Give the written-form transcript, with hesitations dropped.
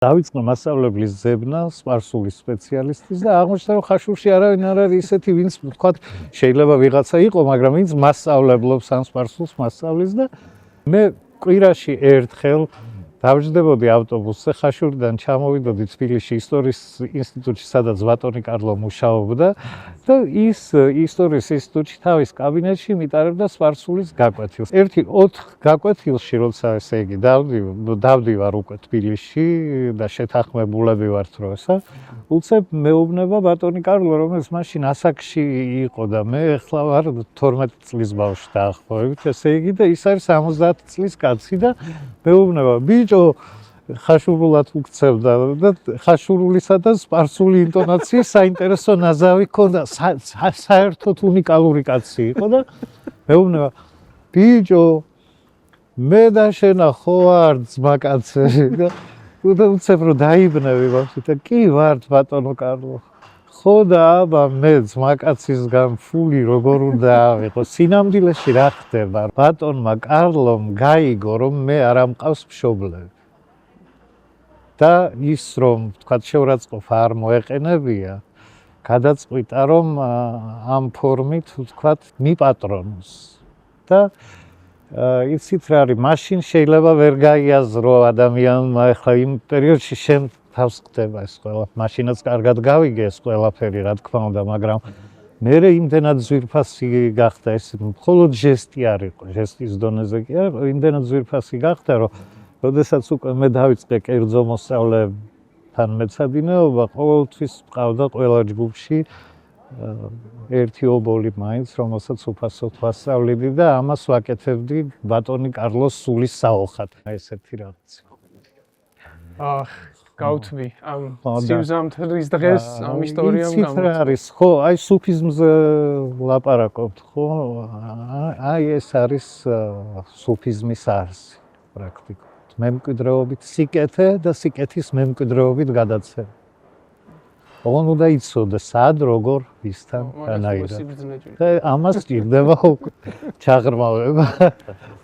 დავიწყო მასწავლებლის ძებნა სპარსულის სპეციალისტის და აღმოჩნდა რომ ხაშურში არავინ არ არის ისეთი ვინც თქვა შეიძლება ვიღაცა იყო მაგრამ ვინც მასწავლებლობს ამ სპარსულს მასწავლის და მე კვირაში ერთხელ დავჯდებოდი ავტობუსზე ხაშურიდან ჩამოვიდოდი თბილისში ისტორიის ინსტიტუტში სადაც ბატონი კარლო მუშაობდა და ის ისტორიის ინსტიტუტში თავის კაბინეტში მიტარებდა სპარსულის გაკვეთილს. ერთი 4 გაკვეთილში როცა ესე იგი დავდივარ უკვე თბილისში და შეთანხმებულები ვართ რომ ესა უცებ მეუბნება ბატონი კარლო რომელიც მაშინ ასაკში იყო და მე ახლა ვარ 12 წლის ბავშვი დაახლოებით ესე იგი და ის არის 70 წლის კაცი და მეუბნება ბიჭო ხაშურულად უქცევდა და ხაშურულისა და სპარსული ინტონაციის საინტერესო ნაზავი ჰქონდა საერთოდ უნიკალური კაცი იყო და მეუბნება ბიჭო მე და შენ ხო არ ძმაკაცები და უცებ რომ დაიბნევი ბავშვი და კი ვართ ბატონო კარლო ხო და აბა მე ძმაკაცისგან ფული როგორ უნდა ავიღო სინამდვილეში რა ხდება ბატონმა კარლომ გაიგო რომ მე არ ამყავს მშობლები და ის რომ თქვათ შეურაცხყოფა არ მოეყენებია გადაწყვიტა რომ ამ ფორმით თქვათ მიპატრონოს და იცით რა არის მაშინ შეიძლება ვერ გაიაზრო ადამიანმა ახლა იმ პერიოდში შენ თავს ხდება ეს ყველა მაშინაც კარგად გავიგე ეს ყველაფერი რა თქმა უნდა მაგრამ მე იმდენად ძვირფასი გახდა ეს მხოლოდ ჟესტი არ იყო ჟესტის დონეზე კი არა იმდენად ძვირფასი გახდა რომ როდესაც უკვე მე დავიწყე კერძო მოსწავლეთან მეცადინეობა ყოველთვის მყავდა ყველა ჯგუფში ერთი ობოლი მაინც რომელსაც უფასოდ ვასწავლიდი და ამას ვაკეთებდი ბატონი კარლოს სულის საოხად ესეთი რაღაც გავთმი ამ სიუზამთრის დღეს ამ ისტორიამ გამოიწვია. არის ხო, აი სუფიზმზე ლაპარაკობთ, ხო? აი ეს არის სუფიზმის არსი პრაქტიკულად. მემკვიდრეობით სიკეთე და სიკეთის მემკვიდრეობით გადაცემა. ოღონ უნდა იცოდე სად როგორ ვისთან განაირა. და ამას ჭირდება ჩაღრმავება.